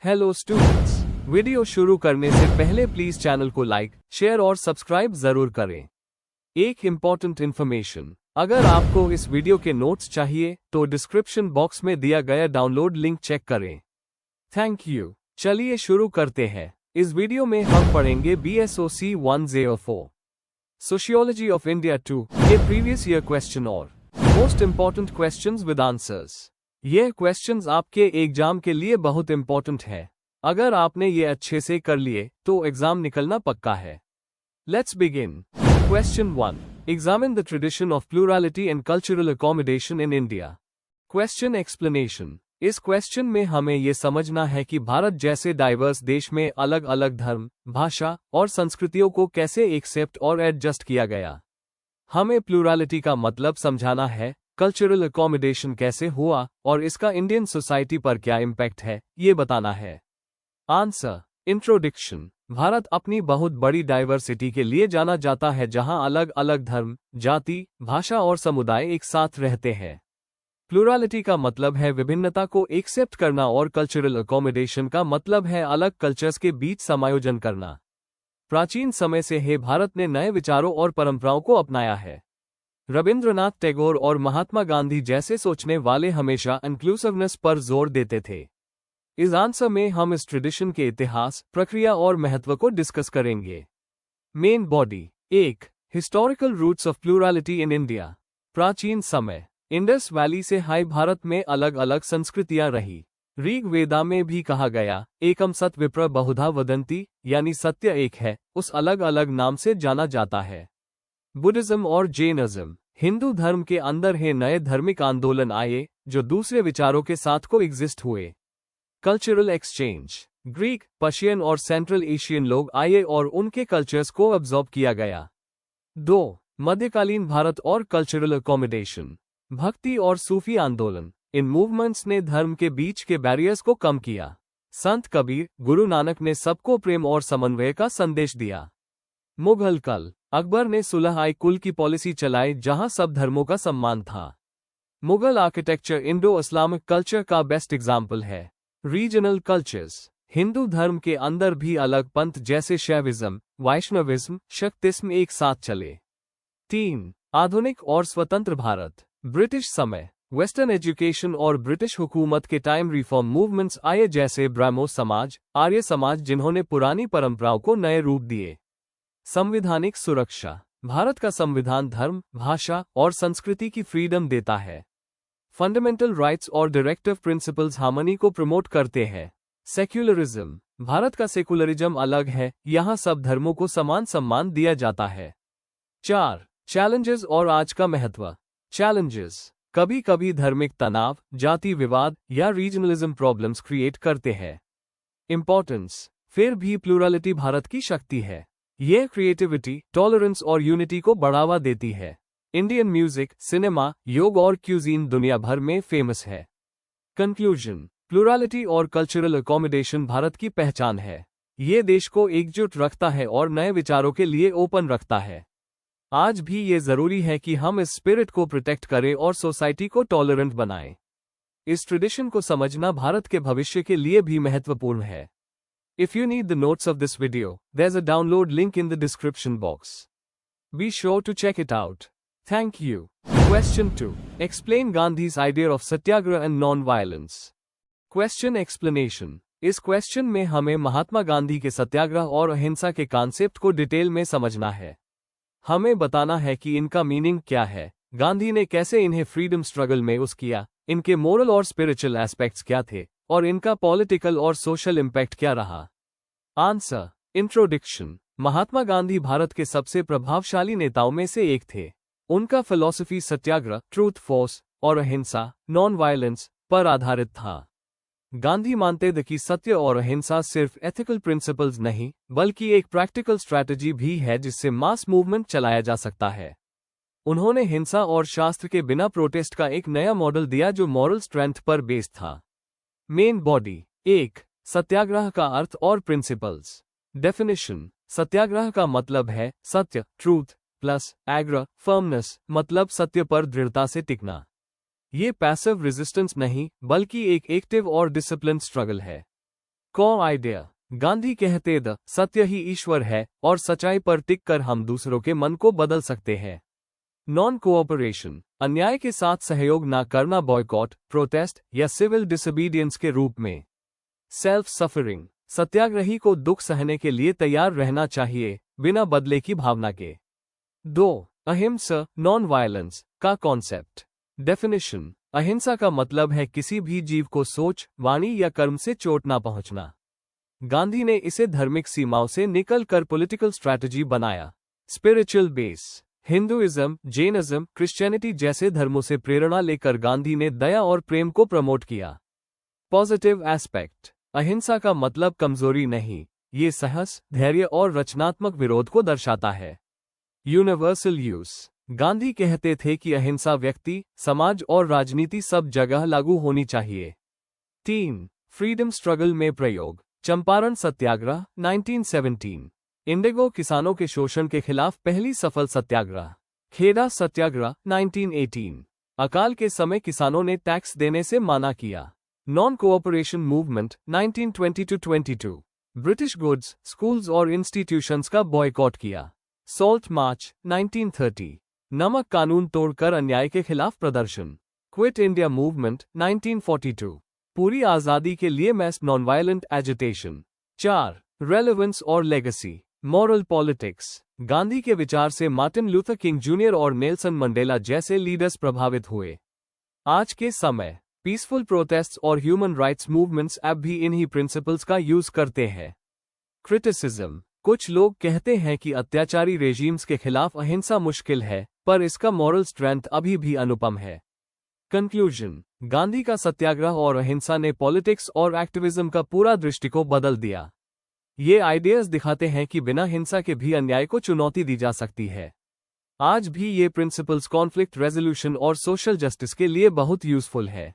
Hello students, video शुरू करने से पहले प्लीज चैनल को लाइक, शेयर और सब्सक्राइब जरूर करें। एक इम्पॉर्टेंट इन्फॉर्मेशन, अगर आपको इस वीडियो के नोट्स चाहिए तो डिस्क्रिप्शन बॉक्स में दिया गया डाउनलोड लिंक चेक करें। Thank you. चलिए शुरू करते हैं। इस वीडियो में हम पढ़ेंगे BSOC 104 सोशियोलॉजी ऑफ इंडिया 2 के प्रीवियस ईयर क्वेश्चन और most important questions with answers. ये क्वेश्चंस आपके एग्जाम के लिए बहुत इंपॉर्टेंट है। अगर आपने ये अच्छे से कर लिए तो एग्जाम निकलना पक्का है। Let's begin. Question 1, examine the tradition of plurality and cultural accommodation in India. Question explanation. इस क्वेश्चन में हमें ये समझना है कि भारत जैसे डाइवर्स देश में अलग अलग धर्म, भाषा और संस्कृतियों को कैसे एक्सेप्ट और एडजस्ट किया गया। हमें प्लूरलिटी का मतलब समझाना है, कल्चरल अकोमोडेशन कैसे हुआ और इसका इंडियन सोसाइटी पर क्या इम्पैक्ट है, ये बताना है। आंसर। इंट्रोडक्शन। भारत अपनी बहुत बड़ी डाइवर्सिटी के लिए जाना जाता है, जहां अलग अलग धर्म, जाति, भाषा और समुदाय एक साथ रहते हैं। प्लूरलिटी का मतलब है विभिन्नता को एक्सेप्ट करना और कल्चरल अकोमोडेशन का मतलब है अलग कल्चर्स के बीच समायोजन करना। प्राचीन समय से ही भारत ने नए विचारों और परंपराओं को अपनाया है। रविंद्रनाथ टैगोर और महात्मा गांधी जैसे सोचने वाले हमेशा इंक्लूसिवनेस पर जोर देते थे। इस आंसर में हम इस ट्रेडिशन के इतिहास, प्रक्रिया और महत्व को डिस्कस करेंगे। Main body. 1. Historical roots of plurality in India. प्राचीन समय, इंडस वैली से हाई भारत में अलग अलग संस्कृतियां रही। ऋग वेदा में भी कहा गया, एकम सत विप्र बहुधा वदंती, यानी सत्य एक है, उस अलग अलग नाम से जाना जाता है। बुद्धिज्म और जैनिज्म। हिंदू धर्म के अंदर ही नए धार्मिक आंदोलन आए जो दूसरे विचारों के साथ को एग्जिस्ट हुए। Cultural exchange. ग्रीक, पर्शियन और सेंट्रल एशियन लोग आए और उनके कल्चर्स को अब्सॉर्ब किया गया। 2. मध्यकालीन भारत और कल्चरल अकोमोडेशन। भक्ति और सूफी आंदोलन। इन मूवमेंट्स ने धर्म के बीच के बैरियर्स को कम किया। संत कबीर, गुरु नानक ने सबको प्रेम और समन्वय का संदेश दिया। मुगल काल। अकबर ने सुलह आई कुल की पॉलिसी चलाई जहां सब धर्मों का सम्मान था। Mughal architecture Indo Islamic culture का बेस्ट एग्जाम्पल है। Regional cultures. हिंदू धर्म के अंदर भी अलग पंथ जैसे शैविज्म, वैष्णविज्म, शक्तिज्म एक साथ चले। 3. आधुनिक और स्वतंत्र भारत। ब्रिटिश समय, वेस्टर्न एजुकेशन और ब्रिटिश हुकूमत के टाइम रिफॉर्म मूवमेंट्स आए जैसे ब्राह्मो समाज, आर्य समाज, जिन्होंने पुरानी परंपराओं को नए रूप दिए। संवैधानिक सुरक्षा। भारत का संविधान धर्म, भाषा और संस्कृति की फ्रीडम देता है। फंडामेंटल राइट्स और डायरेक्टिव प्रिंसिपल्स हार्मनी को प्रमोट करते हैं। सेक्युलरिज्म। भारत का सेकुलरिज्म अलग है, यहाँ सब धर्मों को समान सम्मान दिया जाता है। 4. चैलेंजेस और आज का महत्व। चैलेंजेस। कभी कभी धार्मिक तनाव, जाति विवाद या रीजनलिज्म प्रॉब्लम्स क्रिएट करते हैं। इंपॉर्टेंस। फिर भी प्लूरलिटी भारत की शक्ति है। यह क्रिएटिविटी, टॉलरेंस और यूनिटी को बढ़ावा देती है। इंडियन म्यूजिक, सिनेमा, योग और क्यूजीन दुनिया भर में फेमस है। कंक्लूजन। प्लूरलिटी और कल्चरल अकोमोडेशन भारत की पहचान है। ये देश को एकजुट रखता है और नए विचारों के लिए ओपन रखता है। आज भी ये जरूरी है कि हम इस स्पिरिट को प्रोटेक्ट करें और सोसाइटी को टॉलरेंट बनाएं। इस ट्रेडिशन को समझना भारत के भविष्य के लिए भी महत्वपूर्ण है। If you need the notes of this video, there's a download link in the description box. Be sure to check it out. Thank you. Question 2. Explain Gandhi's idea of satyagraha and non-violence. Question explanation. इस question में हमें महात्मा गांधी के सत्याग्रह और अहिंसा के concept को detail में समझना है। हमें बताना है कि इनका मीनिंग क्या है, गांधी ने कैसे इन्हें फ्रीडम स्ट्रगल में यूज किया, इनके मोरल और स्पिरिचुअल एस्पेक्ट्स क्या थे और इनका पॉलिटिकल और सोशल इम्पैक्ट क्या रहा। आंसर। इंट्रोडक्शन। महात्मा गांधी भारत के सबसे प्रभावशाली नेताओं में से एक थे। उनका फिलॉसफी सत्याग्रह, ट्रूथ फोर्स और अहिंसा, नॉन वायलेंस पर आधारित था। गांधी मानते थे कि सत्य और अहिंसा सिर्फ एथिकल प्रिंसिपल्स नहीं बल्कि एक प्रैक्टिकल स्ट्रैटेजी भी है जिससे मास मूवमेंट चलाया जा सकता है। उन्होंने हिंसा और शास्त्र के बिना प्रोटेस्ट का एक नया मॉडल दिया जो मॉरल स्ट्रेंथ पर बेस्ड था। Main body. 1. सत्याग्रह का अर्थ और प्रिंसिपल्स। डेफिनेशन। सत्याग्रह का मतलब है सत्य, ट्रूथ, प्लस एग्र, फर्मनेस, मतलब सत्य पर दृढ़ता से टिकना। ये पैसिव रेजिस्टेंस नहीं बल्कि एक एक्टिव और डिसिप्लिन स्ट्रगल है। Core idea. गांधी कहते द सत्य ही ईश्वर है और सच्चाई पर टिक कर हम दूसरों के मन को बदल सकते हैं। नॉन कोऑपरेशन, अन्याय के साथ सहयोग न करना, बॉयकॉट, प्रोटेस्ट या सिविल डिसोबीडियंस के रूप में। सेल्फ सफरिंग, सत्याग्रही को दुख सहने के लिए तैयार रहना चाहिए बिना बदले की भावना के। 2. अहिंसा नॉन वायलेंस का कॉन्सेप्ट। डेफिनेशन, अहिंसा का मतलब है किसी भी जीव को सोच, वाणी या कर्म से चोट ना पहुंचना। गांधी ने इसे धार्मिक सीमाओं से निकलकर पॉलिटिकल स्ट्रैटेजी बनाया। Spiritual base, Hinduism, Jainism, Christianity जैसे धर्मों से प्रेरणा लेकर गांधी ने दया और प्रेम को प्रमोट किया। पॉजिटिव एस्पेक्ट, अहिंसा का मतलब कमजोरी नहीं, ये साहस, धैर्य और रचनात्मक विरोध को दर्शाता है। यूनिवर्सल यूज, गांधी कहते थे कि अहिंसा व्यक्ति, समाज और राजनीति सब जगह लागू होनी चाहिए। 3. फ्रीडम स्ट्रगल में प्रयोग। चंपारण सत्याग्रह 1917, इंडिगो किसानों के शोषण के खिलाफ पहली सफल सत्याग्रह। खेड़ा सत्याग्रह 1918, अकाल के समय किसानों ने टैक्स देने से मना किया। Non cooperation movement 1920-22, British goods, schools और इंस्टीट्यूशंस का बॉयकॉट किया। सॉल्ट मार्च 1930, नमक कानून तोड़कर अन्याय के खिलाफ प्रदर्शन। क्विट इंडिया मूवमेंट 1942, पूरी आजादी के लिए mass non violent agitation. 4. Relevance और लेगेसी। मॉरल पॉलिटिक्स, गांधी के विचार से मार्टिन लूथर किंग जूनियर और नेल्सन मंडेला जैसे लीडर्स प्रभावित हुए। आज के समय पीसफुल प्रोटेस्ट्स और ह्यूमन राइट्स मूवमेंट्स अब भी इन्हीं प्रिंसिपल्स का यूज करते हैं। क्रिटिसिज्म, कुछ लोग कहते हैं कि अत्याचारी रेजीम्स के खिलाफ अहिंसा मुश्किल है, पर इसका मॉरल स्ट्रेंथ अभी भी अनुपम है। कंक्लूजन, गांधी का सत्याग्रह और अहिंसा ने पॉलिटिक्स और एक्टिविज्म का पूरा दृष्टिकोण बदल दिया। ये आइडियाज दिखाते हैं कि बिना हिंसा के भी अन्याय को चुनौती दी जा सकती है। आज भी ये प्रिंसिपल्स कॉन्फ्लिक्ट रेजोल्यूशन और सोशल जस्टिस के लिए बहुत यूजफुल है।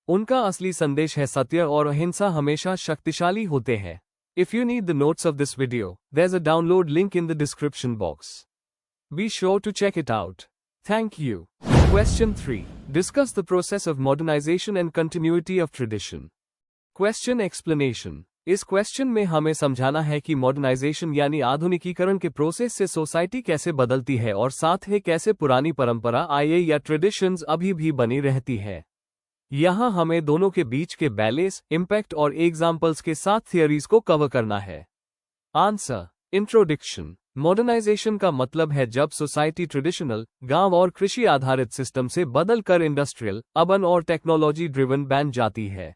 उनका असली संदेश है सत्य और अहिंसा हमेशा शक्तिशाली होते हैं। If you need the notes of this video, there's a download link in the description box. Be sure to check it out. Thank you. Question 3. Discuss the process of modernization and continuity of tradition. Question explanation. इस question में हमें समझाना है कि modernisation यानी आधुनिकीकरण के process से सोसाइटी कैसे बदलती है और साथ ही कैसे पुरानी परंपरा आये या ट्रेडिशंस अभी भी बनी रहती है। यहाँ हमें दोनों के बीच के बैलेंस, इम्पैक्ट और एग्जाम्पल्स के साथ थियरीज को कवर करना है। आंसर। इंट्रोडक्शन। मॉडर्नाइजेशन का मतलब है जब सोसाइटी ट्रेडिशनल, गांव और कृषि आधारित सिस्टम से बदलकर इंडस्ट्रियल, अर्बन और टेक्नोलॉजी ड्रिवन बन जाती है।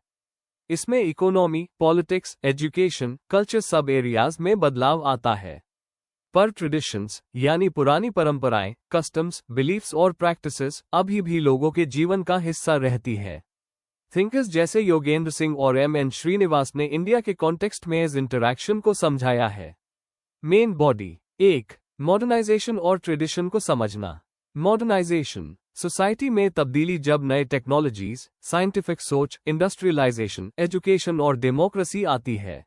इसमें इकोनॉमी, पॉलिटिक्स, एजुकेशन, कल्चर सब एरियाज में बदलाव आता है। पर ट्रेडिशंस यानी पुरानी परंपराएं, कस्टम्स, बिलीफ्स और प्रैक्टिसेस अभी भी लोगों के जीवन का हिस्सा रहती है। थिंकर्स जैसे योगेंद्र सिंह और M.N. श्रीनिवास ने इंडिया के कॉन्टेक्स्ट में इस इंटरैक्शन को समझाया है। Main body. 1. मॉडर्नाइजेशन और ट्रेडिशन को समझना। मॉडर्नाइजेशन, सोसाइटी में तब्दीली जब नए टेक्नोलॉजीज, साइंटिफिक सोच, इंडस्ट्रियलाइजेशन, एजुकेशन और डेमोक्रेसी आती है।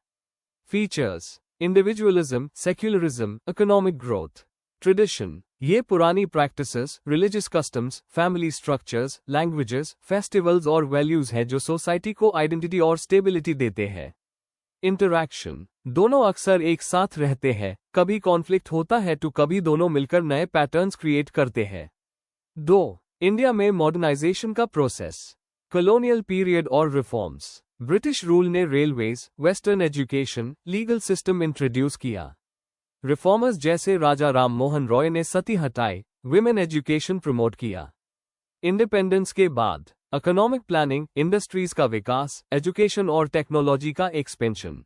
Features. Individualism, secularism, economic growth. Tradition, ये पुरानी practices, religious customs, family structures, languages, festivals और वैल्यूज हैं जो सोसाइटी को आइडेंटिटी और स्टेबिलिटी देते हैं। इंटरैक्शन, दोनों अक्सर एक साथ रहते हैं, कभी कॉन्फ्लिक्ट होता है तो कभी दोनों मिलकर नए पैटर्न्स क्रिएट करते हैं। 2. इंडिया में मॉडर्नाइजेशन का प्रोसेस। कॉलोनियल पीरियड और रिफॉर्म्स। ब्रिटिश रूल ने railways, western education, legal system introduce किया। रिफॉर्मर्स जैसे राजा राम मोहन रॉय ने सती हटाई, विमेन एजुकेशन प्रमोट किया। इंडिपेंडेंस के बाद इकोनॉमिक प्लानिंग, इंडस्ट्रीज का विकास, एजुकेशन और टेक्नोलॉजी का expansion.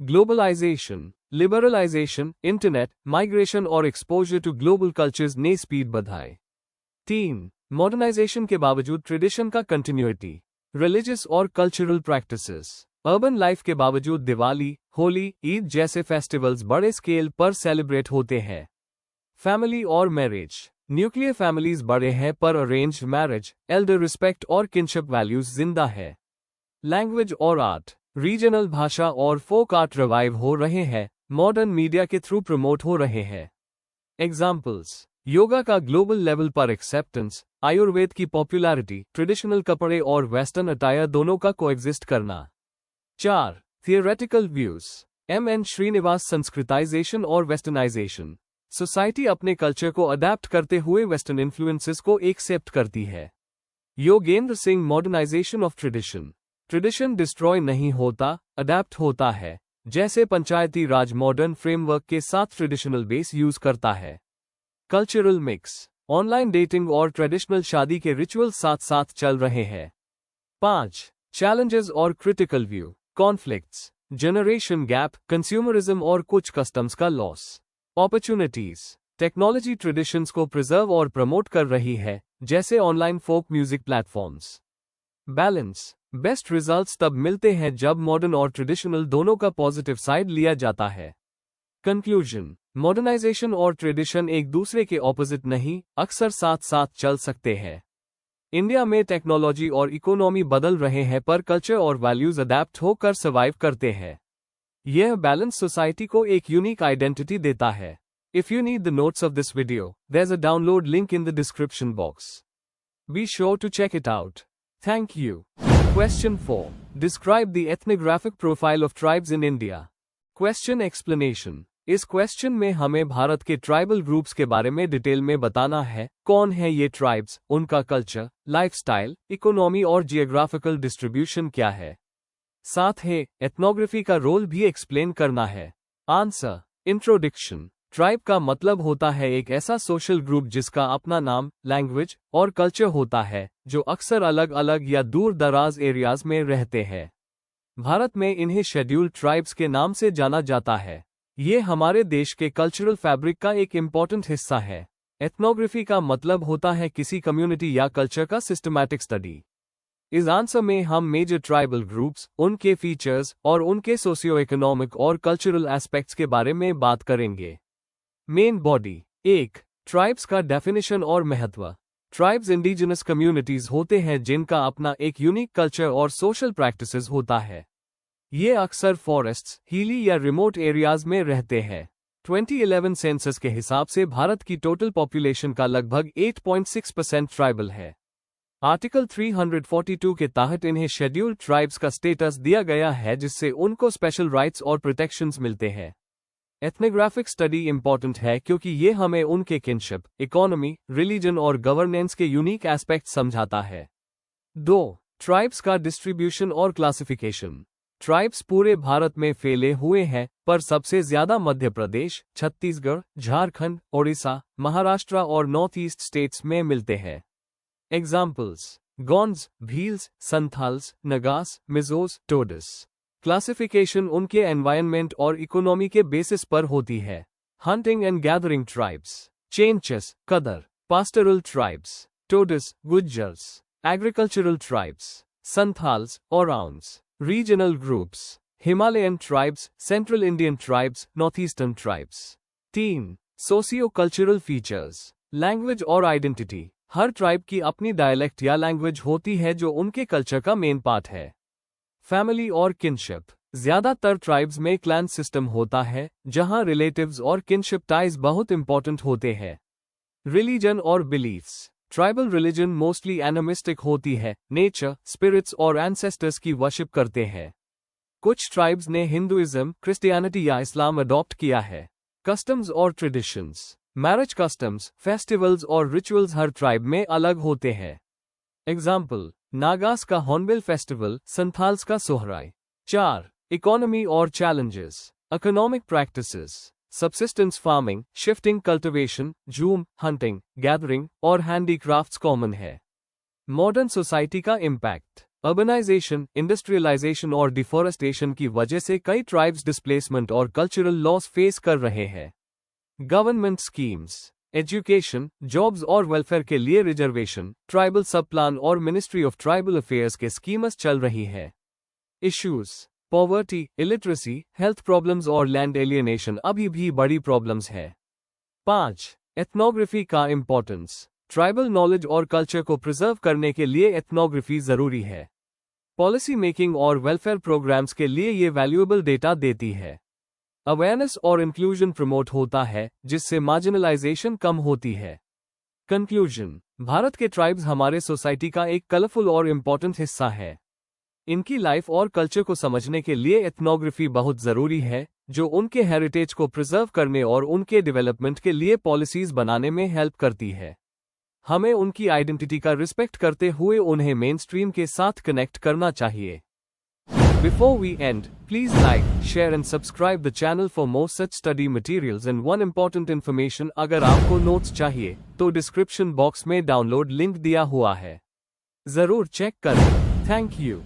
Globalisation, liberalisation, internet, migration और एक्सपोजर टू ग्लोबल कल्चर्स ने स्पीड बढ़ाई। 3. मॉडर्नाइजेशन के बावजूद ट्रेडिशन का कंटिन्यूटी। रिलीजियस और कल्चरल प्रैक्टिसेस। अर्बन लाइफ के बावजूद दिवाली, होली, ईद जैसे फेस्टिवल्स बड़े स्केल पर सेलिब्रेट होते हैं। फैमिली और मैरिज। न्यूक्लियर फैमिलीज बड़े हैं पर अरेंज्ड मैरिज, एल्डर रिस्पेक्ट और किनशिप वैल्यूज जिंदा है। लैंग्वेज और आर्ट। रीजनल भाषा और फोक आर्ट रिवाइव हो रहे हैं, मॉडर्न मीडिया के थ्रू प्रमोट हो रहे हैं। एग्जाम्पल्स। योगा का ग्लोबल लेवल पर एक्सेप्टेंस, आयुर्वेद की पॉपुलैरिटी, ट्रेडिशनल कपड़े और वेस्टर्न अटायर दोनों का कोएग्जिस्ट करना। 4. Theoretical views. M.N. Srinivas. Sanskritisation और वेस्टर्नाइजेशन। सोसाइटी अपने कल्चर को अडेप्ट करते हुए वेस्टर्न इन्फ्लुएंसेस को एक्सेप्ट करती है। Yogendra Singh. Modernisation of tradition. Tradition destroy नहीं होता, अडेप्ट होता है। जैसे पंचायती राज मॉडर्न फ्रेमवर्क के साथ ट्रेडिशनल बेस यूज करता है। Cultural mix. ऑनलाइन डेटिंग और ट्रेडिशनल शादी के रिचुअल साथ साथ चल रहे हैं। 5. चैलेंजेस और critical view. Conflicts, generation gap, consumerism और कुछ कस्टम्स का लॉस। अपॉर्चुनिटीज। टेक्नोलॉजी ट्रेडिशंस को प्रिजर्व और प्रमोट कर रही है, जैसे online folk music platforms. Balance. Best results तब मिलते हैं जब मॉडर्न और ट्रेडिशनल दोनों का पॉजिटिव साइड लिया जाता है। कंक्लूजन। मॉडर्नाइजेशन और ट्रेडिशन एक दूसरे के ऑपोजिट नहीं, अक्सर साथ साथ चल सकते हैं। इंडिया में टेक्नोलॉजी और इकोनॉमी बदल रहे हैं पर कल्चर और वैल्यूज अडेप्ट होकर सर्वाइव करते हैं। यह बैलेंस सोसाइटी को एक यूनिक आइडेंटिटी देता है। If you need the notes of this video, there is a download link in the description box. Be sure to check it out. Thank you. Question 4. Describe the ethnographic profile of tribes in India. Question explanation. इस question में हमें भारत के tribal groups के बारे में detail में बताना है। कौन है ये ट्राइब्स, उनका कल्चर, लाइफस्टाइल, इकोनॉमी और जियोग्राफिकल डिस्ट्रीब्यूशन क्या है। साथ ही एथनोग्राफी का रोल भी एक्सप्लेन करना है। आंसर। इंट्रोडक्शन। ट्राइब का मतलब होता है एक ऐसा सोशल ग्रुप जिसका अपना नाम, लैंग्वेज और कल्चर होता है, जो अक्सर अलग अलग या दूर दराज एरियाज में रहते हैं। भारत में इन्हें शेड्यूल्ड ट्राइब्स के नाम से जाना जाता है। ये हमारे देश के कल्चरल फैब्रिक का एक इम्पॉर्टेंट हिस्सा है। एथनोग्राफी का मतलब होता है किसी कम्युनिटी या कल्चर का सिस्टमैटिक स्टडी। इस आंसर में हम मेजर ट्राइबल ग्रुप्स, उनके फीचर्स और उनके सोशियो इकोनॉमिक और कल्चरल एस्पेक्ट्स के बारे में बात करेंगे। Main body. 1. ट्राइब्स का डेफिनेशन और महत्व। ट्राइब्स इंडिजिनस कम्युनिटीज होते हैं जिनका अपना एक यूनिक कल्चर और सोशल प्रैक्टिसेस होता है। ये अक्सर फॉरेस्ट्स, हिली या रिमोट एरियाज में रहते हैं। 2011 सेंसस के हिसाब से भारत की टोटल पॉपुलेशन का लगभग 8.6% ट्राइबल है। आर्टिकल 342 के तहत इन्हें शेड्यूल्ड ट्राइब्स का स्टेटस दिया गया है, जिससे उनको स्पेशल राइट्स और प्रोटेक्शंस मिलते हैं। एथनोग्राफिक स्टडी इंपॉर्टेंट है क्योंकि ये हमें उनके किनशिप, इकोनॉमी, रिलीजन और गवर्नेंस के यूनिक एस्पेक्ट समझाता है। 2. ट्राइब्स का डिस्ट्रीब्यूशन और क्लासिफिकेशन। ट्राइब्स पूरे भारत में फैले हुए हैं, पर सबसे ज्यादा मध्य प्रदेश, छत्तीसगढ़, झारखंड, ओडिशा, महाराष्ट्र और नॉर्थ ईस्ट स्टेट्स में मिलते हैं। एग्जाम्पल्स: गोंड्स, भील्स, संथाल्स, नगास, मिजोस, टोडस। क्लासिफिकेशन उनके एनवायरनमेंट और इकोनॉमी के बेसिस पर होती है। Hunting and gathering tribes, Chenchus, Kadar. Pastoral tribes, Todas, Gujjars. Agricultural tribes, Santhals, Oraons. Regional groups, Himalayan tribes, central Indian tribes, north eastern tribes. 3. Socio cultural features, language और आइडेंटिटी। हर ट्राइब की अपनी डायलेक्ट या लैंग्वेज होती है जो उनके कल्चर का मेन पार्ट है। फैमिली और किनशिप। ज्यादातर ट्राइब्स में क्लैन सिस्टम होता है, जहां रिलेटिव्स और किनशिप टाइज बहुत इंपॉर्टेंट होते हैं। रिलीजन और beliefs. Tribal religion mostly animistic होती है, नेचर, स्पिरिट्स और एंसेस्टर्स की वर्शिप करते हैं। कुछ ट्राइब्स ने हिंदुइज्म, क्रिश्चियनिटी या इस्लाम अडॉप्ट किया है। कस्टम्स और ट्रेडिशंस। मैरिज कस्टम्स, फेस्टिवल्स और रिचुअल्स हर ट्राइब में अलग होते हैं। एग्जाम्पल: नागास का हॉर्नबिल फेस्टिवल, संथाल्स का सोहराय। 4. इकोनॉमी और challenges. Economic practices, subsistence farming, shifting cultivation, zoom, hunting, gathering और हैंडीक्राफ्ट्स कॉमन है। मॉडर्न सोसाइटी का इम्पैक्ट। अर्बनाइजेशन, इंडस्ट्रियलाइजेशन और डिफॉरेस्टेशन की वजह से कई ट्राइब्स डिस्प्लेसमेंट और कल्चरल लॉस फेस कर रहे हैं। गवर्नमेंट स्कीम्स, एजुकेशन, जॉब्स और वेलफेयर के लिए रिजर्वेशन, ट्राइबल सब प्लान और मिनिस्ट्री ऑफ ट्राइबल अफेयर्स के स्कीम्स चल रही है। Issues: poverty, illiteracy, health problems और लैंड एलियनेशन अभी भी बड़ी प्रॉब्लम्स है। 5. एथनोग्राफी का इंपॉर्टेंस। ट्राइबल नॉलेज और कल्चर को प्रिजर्व करने के लिए एथनोग्राफी जरूरी है। पॉलिसी मेकिंग और वेलफेयर प्रोग्राम्स के लिए ये वैल्यूएबल डेटा देती है। अवेयरनेस और इंक्लूजन प्रमोट होता है, जिससे मार्जिनलाइजेशन कम होती है। कंक्लूजन: भारत के ट्राइब्स हमारे सोसाइटी का एक कलरफुल और इम्पोर्टेंट हिस्सा है। इनकी लाइफ और कल्चर को समझने के लिए एथनोग्राफी बहुत ज़रूरी है, जो उनके हेरिटेज को प्रिजर्व करने और उनके डेवलपमेंट के लिए पॉलिसीज बनाने में हेल्प करती है। हमें उनकी आइडेंटिटी का रिस्पेक्ट करते हुए उन्हें मेन स्ट्रीम के साथ कनेक्ट करना चाहिए। Before we end, please like, share and subscribe the channel for more such study materials and one important information, अगर आपको नोट्स चाहिए तो डिस्क्रिप्शन बॉक्स में डाउनलोड लिंक दिया हुआ है, जरूर चेक करें। Thank you.